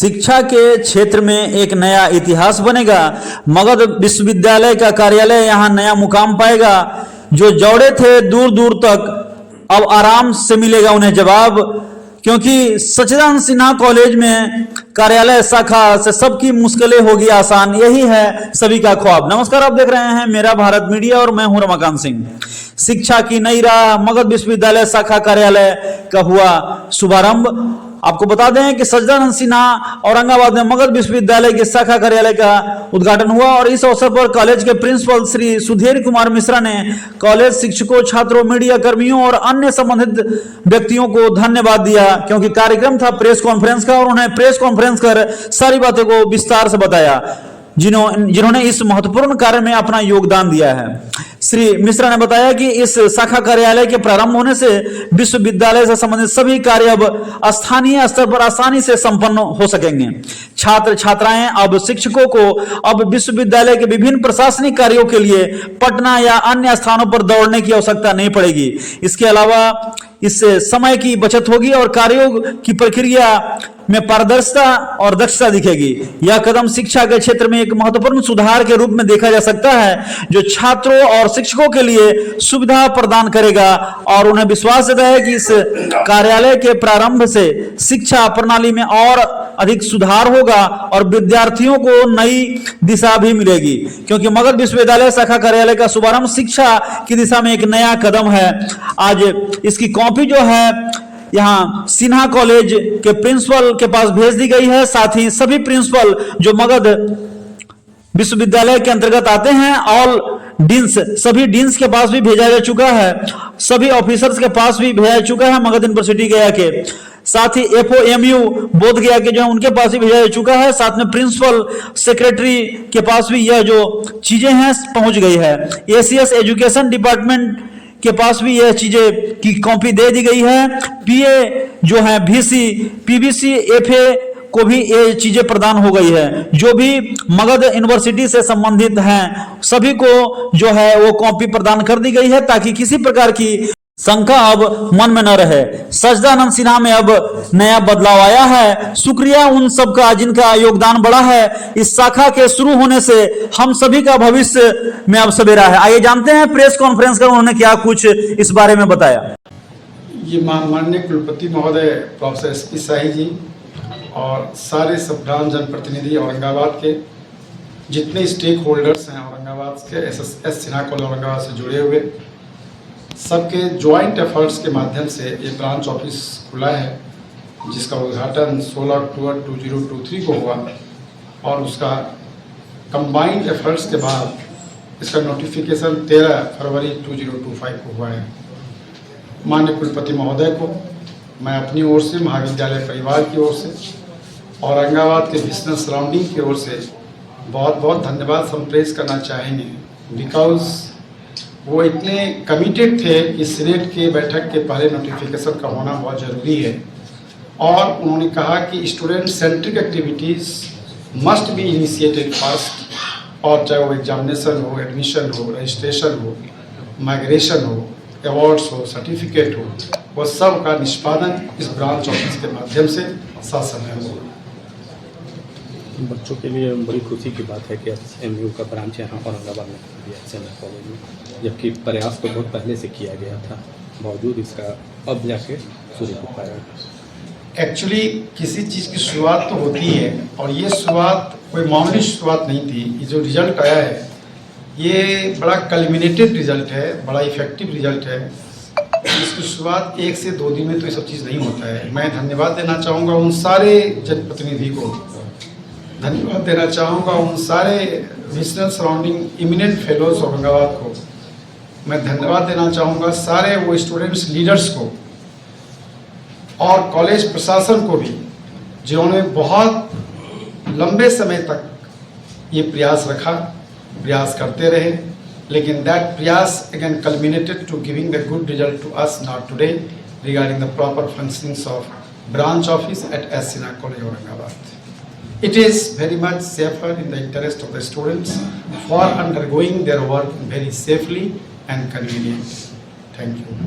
शिक्षा के क्षेत्र में एक नया इतिहास बनेगा। मगध विश्वविद्यालय का कार्यालय यहां नया मुकाम पाएगा। जो दौड़े थे दूर दूर तक, अब आराम से मिलेगा उन्हें जवाब, क्योंकि सच्चिदानंद सिन्हा कॉलेज में कार्यालय शाखा से सबकी मुश्किलें होगी आसान। यही है सभी का ख्वाब। नमस्कार, आप देख रहे हैं मेरा भारत मीडिया और मैं हूं रमाकांत सिंह। शिक्षा की नई राह, मगध विश्वविद्यालय शाखा कार्यालय का हुआ शुभारंभ। आपको बता दें कि सच्चिदानंद सिन्हा औरंगाबाद में मगध विश्वविद्यालय के शाखा कार्यालय का उद्घाटन हुआ और इस अवसर पर कॉलेज के प्रिंसिपल श्री सुधीर कुमार मिश्रा ने कॉलेज शिक्षकों, छात्रों, मीडिया कर्मियों और अन्य संबंधित व्यक्तियों को धन्यवाद दिया, क्योंकि कार्यक्रम था प्रेस कॉन्फ्रेंस का और उन्हें प्रेस कॉन्फ्रेंस कर सारी बातों को विस्तार से बताया जिन्होंने इस महत्वपूर्ण कार्य में अपना योगदान दिया है। श्री मिश्रा ने बताया कि इस शाखा कार्यालय के प्रारंभ होने से विश्वविद्यालय से संबंधित सभी कार्य अब स्थानीय स्तर पर आसानी से संपन्न हो सकेंगे। छात्र छात्राएं अब शिक्षकों को अब विश्वविद्यालय के विभिन्न प्रशासनिक कार्यों के लिए पटना या अन्य स्थानों पर दौड़ने की आवश्यकता नहीं पड़ेगी। इसके अलावा इससे समय की बचत होगी और कार्यों की प्रक्रिया में पारदर्शिता और दक्षता दिखेगी। यह कदम शिक्षा के क्षेत्र में एक महत्वपूर्ण सुधार के रूप में देखा जा सकता है, जो छात्रों और शिक्षकों के लिए सुविधा प्रदान करेगा और उन्हें विश्वास देता है कि इस कार्यालय के प्रारंभ से शिक्षा प्रणाली में और अधिक सुधार होगा और विद्यार्थियों को नई दिशा भी मिलेगी, क्योंकि मगध विश्वविद्यालय शाखा कार्यालय का शुभारंभ शिक्षा की दिशा में एक नया कदम है। आज इसकी कॉपी जो है यहाँ सिन्हा कॉलेज के प्रिंसिपल के पास भेज दी गई है। साथ ही सभी प्रिंसिपल जो मगध विश्वविद्यालय के अंतर्गत आते हैं, ऑल डीन्स, सभी डीन्स के पास भी भेजा जा चुका है, सभी ऑफिसर्स के पास भी भेजा जा चुका है मगध यूनिवर्सिटी गया के। साथ ही FOMU बोध गया के जो है उनके पास भी भेजा जा चुका है। साथ में प्रिंसिपल सेक्रेटरी के पास भी यह जो चीजें हैं पहुंच गई है। ACS एजुकेशन डिपार्टमेंट के पास भी यह चीजें की कॉपी दे दी गई है। PA जो है VC, PBC, FA को भी ये चीजें प्रदान हो गई है। जो भी मगध यूनिवर्सिटी से संबंधित हैं सभी को जो है वो कॉपी प्रदान कर दी गई है, ताकि किसी प्रकार की शंका अब मन में न रहे। सच्चिदानंद सिन्हा में अब नया बदलाव आया है। शुक्रिया उन सबका जिनका योगदान बढ़ा है। इस शाखा के शुरू होने से हम सभी का भविष्य में अब सवेरा है। आइए जानते हैं प्रेस कॉन्फ्रेंस कर उन्होंने क्या कुछ इस बारे में बताया। ये माननीय कुलपति महोदय प्रोफेसर SP शाही जी और सारे सब ब्रांच जनप्रतिनिधि औरंगाबाद के जितने स्टेक होल्डर्स हैं औरंगाबाद के SSS सिन्हा कॉलेज औरंगाबाद से जुड़े हुए, सबके ज्वाइंट एफर्ट्स के माध्यम से ये ब्रांच ऑफिस खुला है, जिसका उद्घाटन 16 अक्टूबर 2023 को हुआ और उसका कंबाइंड एफर्ट्स के बाद इसका नोटिफिकेशन 13 फरवरी 2025 को हुआ है। माननीय कुलपति महोदय को मैं अपनी ओर से, महाविद्यालय परिवार की ओर से, औरंगाबाद के बिजनेस सराउंडिंग की ओर से बहुत बहुत धन्यवाद संप्रेष करना चाहेंगे, बिकॉज वो इतने कमिटेड थे कि सीनेट के बैठक के पहले नोटिफिकेशन का होना बहुत ज़रूरी है और उन्होंने कहा कि student centric activities must be initiated first, और चाहे वो एग्जामिनेशन हो, एडमिशन हो, रजिस्ट्रेशन हो, माइग्रेशन हो, अवार्ड्स हो, सर्टिफिकेट हो, वो सब का निष्पादन इस ब्रांच ऑफिस के माध्यम से साथ समय होगा। बच्चों के लिए बड़ी खुशी की बात है कि SMU का ब्रांच यहाँ औरंगाबाद में कर दिया SMU कॉलेज में, जबकि प्रयास तो बहुत पहले से किया गया था, बावजूद इसका अब जाके शुरू हो पाया। एक्चुअली किसी चीज़ की शुरुआत तो होती है और ये शुरुआत कोई मामूली शुरुआत नहीं थी। ये जो रिजल्ट आया है ये बड़ा कल्मिनेटेड रिजल्ट है, बड़ा इफेक्टिव रिजल्ट है। इसकी शुरुआत 1 से 2 दिन में तो ये सब चीज़ नहीं होता है। मैं धन्यवाद देना चाहूँगा उन सारे जनप्रतिनिधि को, धन्यवाद देना चाहूँगा उन सारे regional surrounding eminent fellows Aurangabad को, मैं धन्यवाद देना चाहूँगा सारे वो स्टूडेंट्स लीडर्स को और कॉलेज प्रशासन को भी, जिन्होंने बहुत लंबे समय तक ये प्रयास रखा, प्रयास करते रहे, लेकिन दैट प्रयास again culminated to giving the good result to us not today regarding the proper functioning of branch office at S Sinha college Aurangabad. It is very much safer in the interest of the students for undergoing their work very safely and conveniently. Thank you.